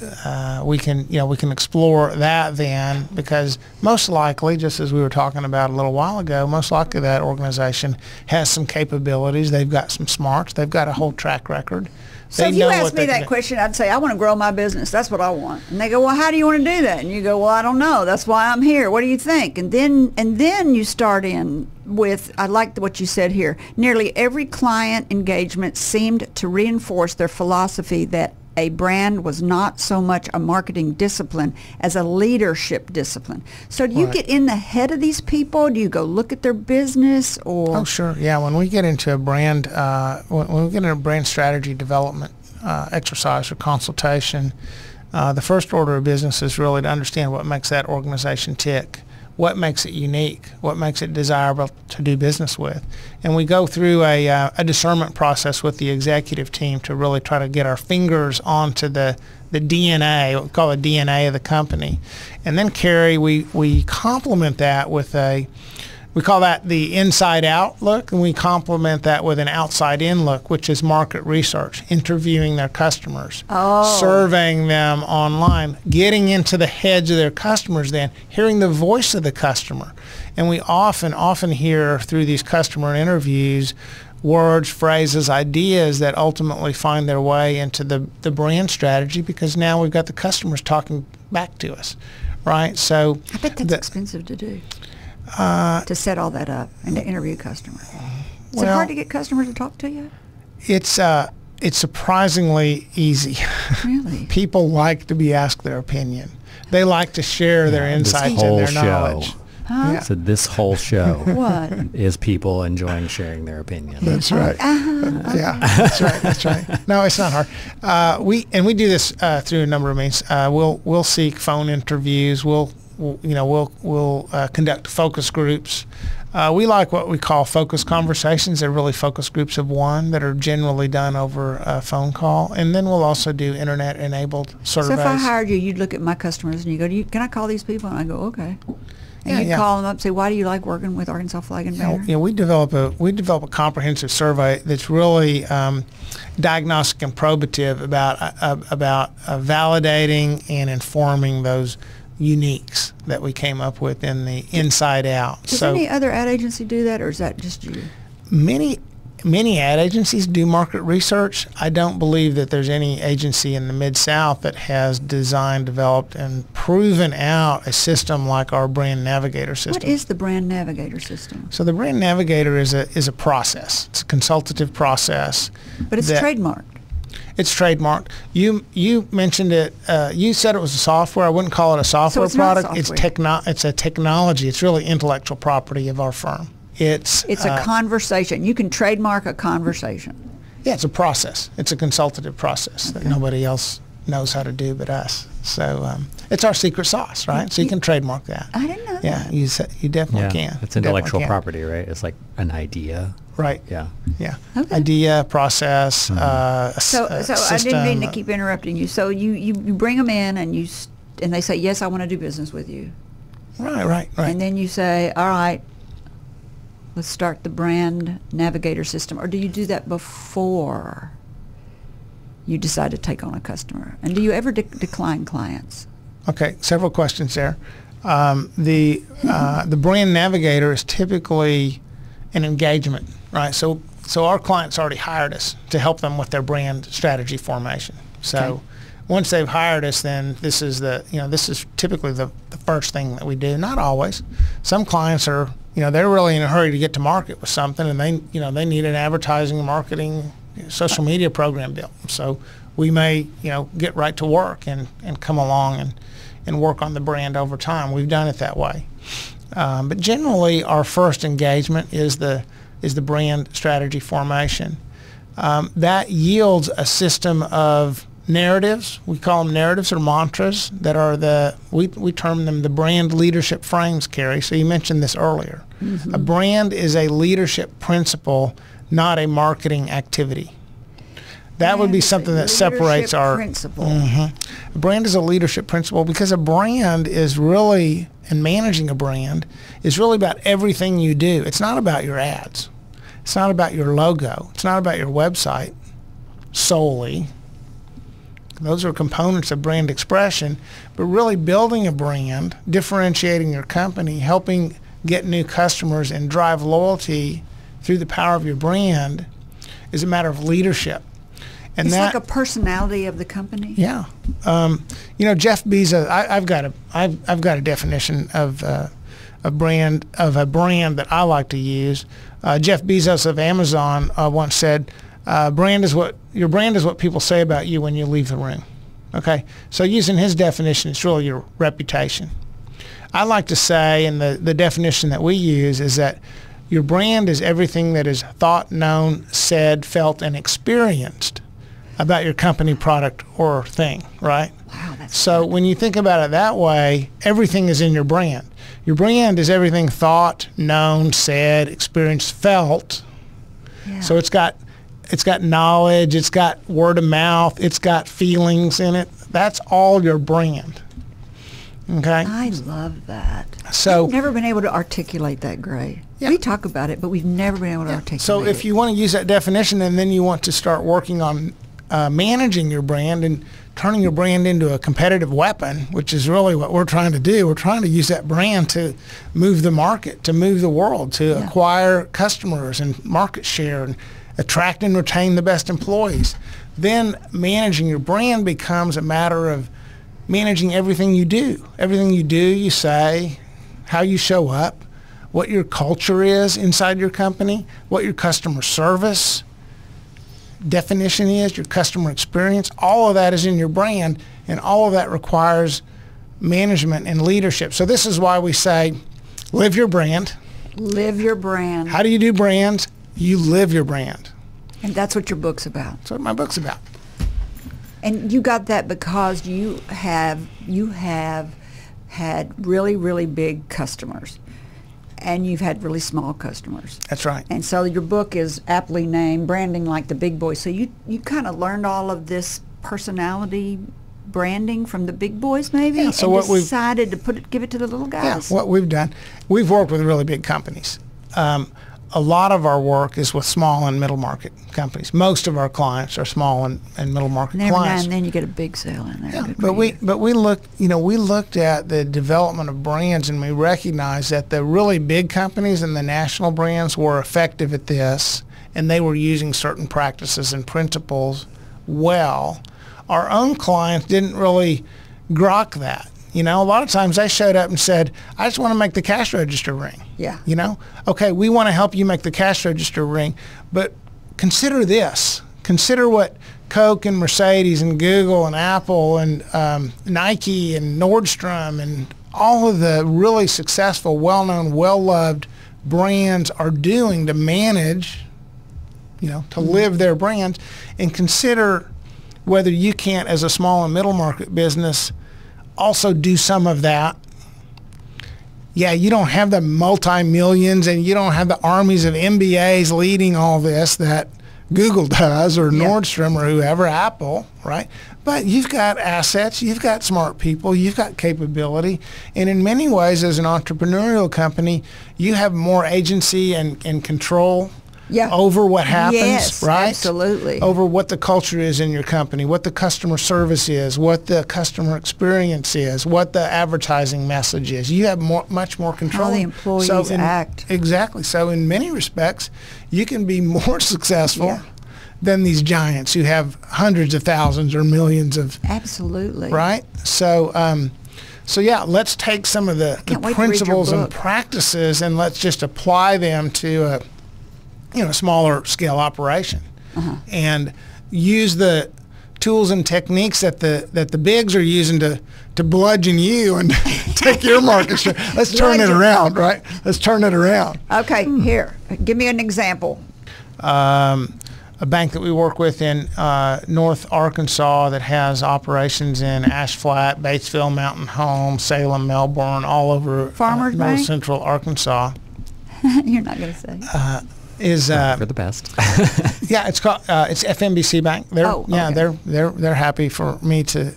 we can explore that then, because most likely, just as we were talking about a little while ago, most likely that organization has some capabilities. They've got some smarts. They've got a whole track record. So if you ask me that question, I'd say, I want to grow my business. That's what I want. And they go, well, how do you want to do that? And you go, well, I don't know. That's why I'm here. What do you think? And then you start in with, I like what you said here, nearly every client engagement seemed to reinforce their philosophy that a brand was not so much a marketing discipline as a leadership discipline. So do you get in the head of these people? Do you go look at their business? Or? Oh, sure. Yeah, when we get into a brand, when we get into a brand strategy development exercise or consultation, the first order of business is really to understand what makes that organization tick. What makes it unique? What makes it desirable to do business with? And we go through a discernment process with the executive team to really try to get our fingers onto the DNA, what we call the DNA of the company. And then, Kerry, we complement that with we call that the inside-out look, and we complement that with an outside-in look, which is market research, interviewing their customers, surveying them online, getting into the heads of their customers then, hearing the voice of the customer. And we often hear through these customer interviews words, phrases, ideas that ultimately find their way into the brand strategy, because now we've got the customers talking back to us, right? So I bet that's expensive to do. To set all that up and to interview customers. Is it hard to get customers to talk to you? It's surprisingly easy. Really? People like to be asked their opinion. They like to share their insights and their knowledge. Huh? Yeah. So this whole show what? is people enjoying sharing their opinion. That's right. Yeah, that's right. No, it's not hard. We do this through a number of means. We'll seek phone interviews. We'll conduct focus groups. We like what we call focus conversations. They're really focus groups of one that are generally done over a phone call. And then we'll also do internet-enabled surveys. So if I hired you, you'd look at my customers and you go, can I call these people? And I go, okay. And you call them up and say, why do you like working with Arkansas Flag and Banner? Yeah, we develop a comprehensive survey that's really diagnostic and probative about validating and informing those uniques that we came up with in the inside out. Does any other ad agency do that, or is that just you? Many ad agencies do market research. I don't believe that there's any agency in the Mid-South that has designed, developed, and proven out a system like our Brand Navigator system. What is the Brand Navigator system? So the Brand Navigator is a process. It's a consultative process. But it's trademarked. It's trademarked. You mentioned it. You said it was a software. I wouldn't call it a software product. Not software. It's a technology. It's really intellectual property of our firm. It's a conversation. You can trademark a conversation. Yeah, it's a process. It's a consultative process that nobody else knows how to do but us. So it's our secret sauce, right? So you can trademark that. I didn't know that. Yeah, you definitely can. It's intellectual property, right? It's like an idea. Right. Yeah. Yeah. Okay. Idea, process, So I didn't mean to system. keep interrupting you. So you bring them in and they say, yes, I want to do business with you. Right. And then you say, all right, let's start the Brand Navigator system. Or do you do that before you decide to take on a customer? And do you ever decline clients? Okay, several questions there. The Brand Navigator is typically an engagement, right? So our clients already hired us to help them with their brand strategy formation. So once they've hired us, then this is typically the first thing that we do. Not always. Some clients are, they're really in a hurry to get to market with something, and they need an advertising and marketing social media program built. So we may, get right to work and come along and work on the brand over time. We've done it that way. But generally, our first engagement is the brand strategy formation. That yields a system of narratives. We call them narratives or mantras that are we term them the brand leadership frames, Kerry. So you mentioned this earlier. Mm-hmm. A brand is a leadership principle, not a marketing activity. That would be something that separates our principle. Mm-hmm. A brand is a leadership principle because a brand is really, and managing a brand is really about everything you do. It's not about your ads. It's not about your logo. It's not about your website solely. Those are components of brand expression, but really building a brand, differentiating your company, helping get new customers and drive loyalty through the power of your brand is a matter of leadership. And it's like a personality of the company. Yeah. Jeff Bezos, I've got a definition of a brand that I like to use. Jeff Bezos of Amazon once said, your brand is what people say about you when you leave the room. Okay, so using his definition, it's really your reputation. I like to say, and the definition that we use is that your brand is everything that is thought, known, said, felt, and experienced about your company, product, or thing, right? Wow, that's so good. When you think about it that way, everything is in your brand. Your brand is everything thought, known, said, experienced, felt. Yeah. So it's got knowledge, it's got word of mouth, it's got feelings in it. That's all your brand. Okay? I love that. So I've never been able to articulate that, Gray. Yeah. We talk about it, but we've never been able to articulate it. So if you want to use that definition and then you want to start working on managing your brand and turning your brand into a competitive weapon, which is really what we're trying to do. We're trying to use that brand to move the market, to move the world, to acquire customers and market share and attract and retain the best employees. Then managing your brand becomes a matter of managing everything you do. Everything you do, you say, how you show up, what your culture is inside your company, what your customer service definition is, your customer experience. All of that is in your brand, and all of that requires management and leadership. So this is why we say, live your brand. Live your brand. How do you do brands? You live your brand. And that's what your book's about. That's what my book's about. And you got that because you have had really, really big customers, and you've had really small customers. That's right. And so your book is aptly named Branding Like the Big Boy. So you kind of learned all of this personality branding from the big boys, maybe, Yeah, so and what we've decided to give it to the little guys. Yeah, what we've done, we've worked with really big companies. A lot of our work is with small and middle market companies. Most of our clients are small and middle market And every now clients. and then you get a big sale in there. Yeah, Good but for we you. looked at the development of brands, and we recognized that the really big companies and the national brands were effective at this, and they were using certain practices and principles well. Our own clients didn't really grok that. A lot of times they showed up and said, I just want to make the cash register ring. Yeah. Okay, we want to help you make the cash register ring, but consider this. Consider what Coke and Mercedes and Google and Apple and Nike and Nordstrom and all of the really successful, well-known, well-loved brands are doing to manage, to live their brands, and consider whether you can't, as a small and middle market business, also do some of that. Yeah, you don't have the multi-millions and you don't have the armies of MBAs leading all this that Google does, or Nordstrom, or whoever, Apple, right? But you've got assets, you've got smart people, you've got capability, and in many ways as an entrepreneurial company, you have more agency and control over what happens, yes, right? Absolutely. Over what the culture is in your company, what the customer service is, what the customer experience is, what the advertising message is. You have much more control. How the employees act. Exactly. So in many respects, you can be more successful than these giants who have hundreds of thousands or millions of. Absolutely. Right? So, let's take some of the principles and practices and let's just apply them to a smaller scale operation, and use the tools and techniques that the bigs are using to bludgeon you and take your market share. Let's turn it around, right? Let's turn it around. Okay, here, give me an example. A bank that we work with in North Arkansas that has operations in Ash Flat, Batesville, Mountain Home, Salem, Melbourne, all over Farmers North Bank? Central Arkansas. You're not going to say. For the best. Yeah, it's called it's FNBC Bank. They're happy for me to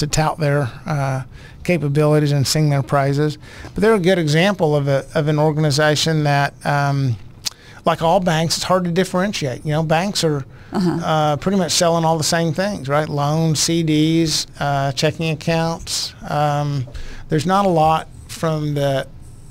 tout their capabilities and sing their praises. But they're a good example of an organization that, like all banks, it's hard to differentiate. Banks are pretty much selling all the same things, right? Loans, CDs, checking accounts. There's not a lot from the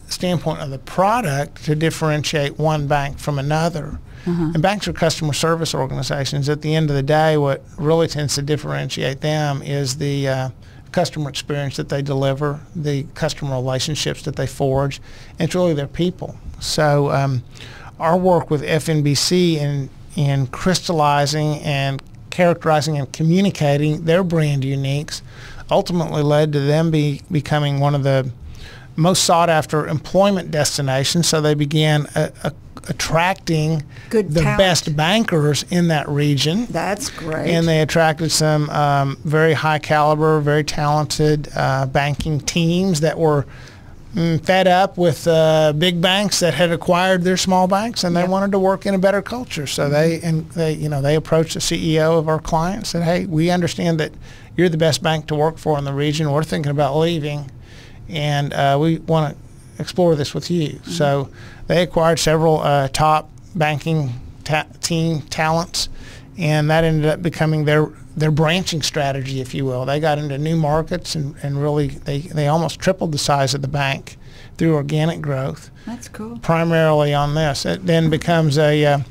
standpoint of the product to differentiate one bank from another. And banks are customer service organizations. At the end of the day, what really tends to differentiate them is the customer experience that they deliver, the customer relationships that they forge, and it's really their people. So our work with FNBC in crystallizing and characterizing and communicating their brand uniques ultimately led to them becoming one of the most sought after employment destinations. So they began attracting the best bankers in that region. That's great. And they attracted some very high caliber, very talented banking teams that were fed up with big banks that had acquired their small banks, and they wanted to work in a better culture. So they approached the CEO of our client and said, "Hey, we understand that you're the best bank to work for in the region. We're thinking about leaving, and we want to explore this with you." So they acquired several top banking team talents, and that ended up becoming their branching strategy, if you will. They got into new markets and really they almost tripled the size of the bank through organic growth. That's cool. Primarily on this. It then becomes a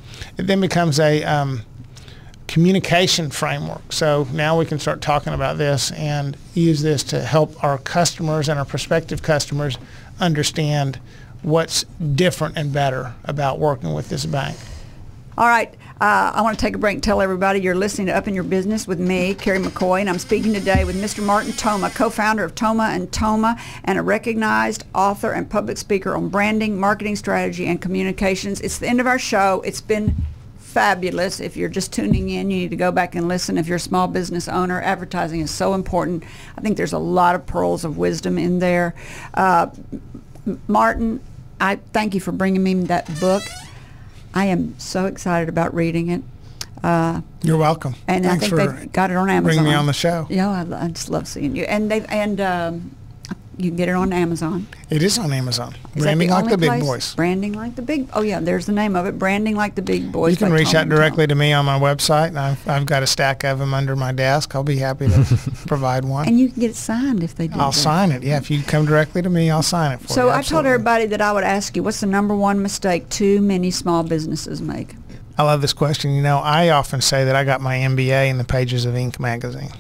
communication framework. So now we can start talking about this and use this to help our customers and our prospective customers understand what's different and better about working with this bank. All right. I want to take a break and tell everybody you're listening to Up in Your Business with me, Kerry McCoy, and I'm speaking today with Mr. Martin Thoma, co-founder of Thoma Thoma, and a recognized author and public speaker on branding, marketing strategy, and communications. It's the end of our show. It's been fabulous. If you're just tuning in, you need to go back and listen. If you're a small business owner, advertising is so important. I think there's a lot of pearls of wisdom in there. Martin, I thank you for bringing me that book. I am so excited about reading it. You're welcome. And Thanks I think they've got it on Amazon. Bring me on the show. Yeah, I just love seeing you. And you can get it on Amazon. It is on Amazon. Is Branding Like the Big place? Boys. Branding Like the Big. Oh yeah, there's the name of it. Branding Like the Big Boys. You can reach out directly to me on my website, and I've got a stack of them under my desk. I'll be happy to provide one. And you can get it signed if they do. I'll sign it. Yeah, if you come directly to me, I'll sign it for you. So I told everybody that I would ask you, what's the number one mistake too many small businesses make? I love this question. You know, I often say that I got my MBA in the pages of Inc. magazine.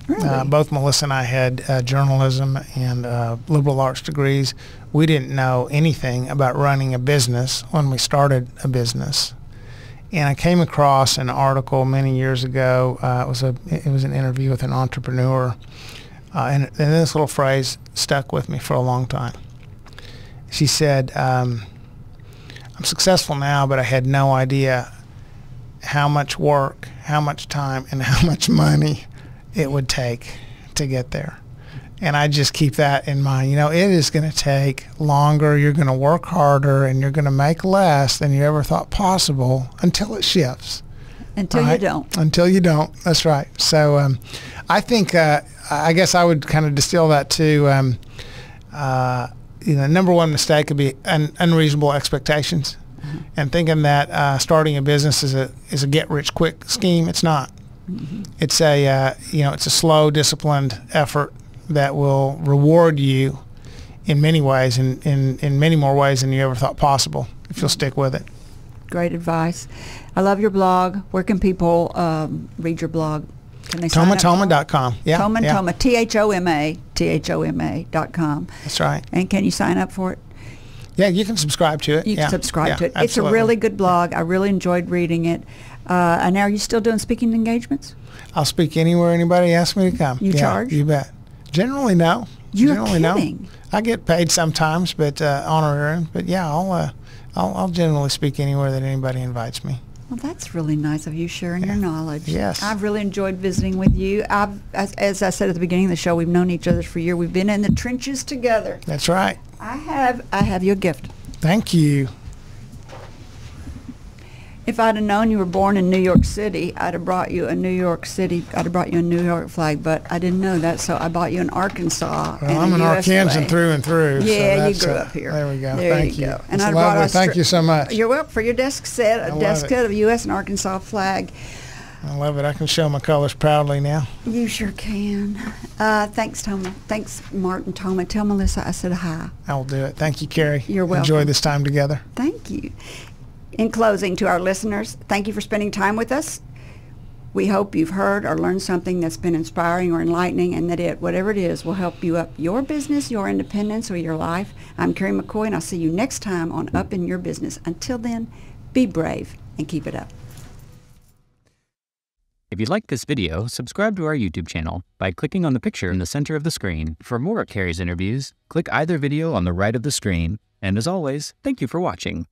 Really? Both Melissa and I had journalism and liberal arts degrees. We didn't know anything about running a business when we started a business. And I came across an article many years ago. It was an interview with an entrepreneur, and this little phrase stuck with me for a long time. She said, "I'm successful now, but I had no idea how much work, how much time, and how much money it would take to get there." And I just keep that in mind. You know, it is going to take longer. You're going to work harder, and you're going to make less than you ever thought possible until it shifts. Until you don't. Until you don't. That's right. So I think, I guess I would kind of distill that to, number one mistake could be unreasonable expectations. Mm-hmm. And thinking that starting a business is a get-rich-quick scheme. It's not. Mm-hmm. It's it's a slow, disciplined effort that will reward you in many ways, in many more ways than you ever thought possible, if you'll stick with it. Great advice. I love your blog. Where can people read your blog? Can they sign up? ThomaThoma.com. Yeah. Thoma yeah. Thoma, THOMA.com. That's right. And can you sign up for it? Yeah, you can subscribe to it. You can subscribe to it. Absolutely. It's a really good blog. I really enjoyed reading it. And now, are you still doing speaking engagements? I'll speak anywhere anybody asks me to come. You charge? You bet. Generally, no. You're generally, kidding. No. I get paid sometimes, but honorary. But yeah, I'll generally speak anywhere that anybody invites me. Well, that's really nice of you sharing your knowledge. Yes. I've really enjoyed visiting with you. As I said at the beginning of the show, we've known each other for a year. We've been in the trenches together. That's right. I have you a gift. Thank you. If I'd have known you were born in New York City, I'd have brought you a New York flag, but I didn't know that, so I bought you an Arkansas. Well, I'm an Arkansan through and through. Yeah, so you grew up here. There we go. There Thank you you. go. And That's lovely. Thank you so much. You're welcome for your desk set, of a U.S. and Arkansas flag. I love it. I can show my colors proudly now. You sure can. Thanks, Thoma. Thanks, Martin Thoma. Tell Melissa I said hi. I will do it. Thank you, Kerry. You're welcome. Enjoy this time together. Thank you. In closing, to our listeners, thank you for spending time with us. We hope you've heard or learned something that's been inspiring or enlightening, and that whatever it is, will help you up your business, your independence, or your life. I'm Kerry McCoy, and I'll see you next time on Up in Your Business. Until then, be brave and keep it up. If you liked this video, subscribe to our YouTube channel by clicking on the picture in the center of the screen. For more of Kerry's interviews, click either video on the right of the screen. And as always, thank you for watching.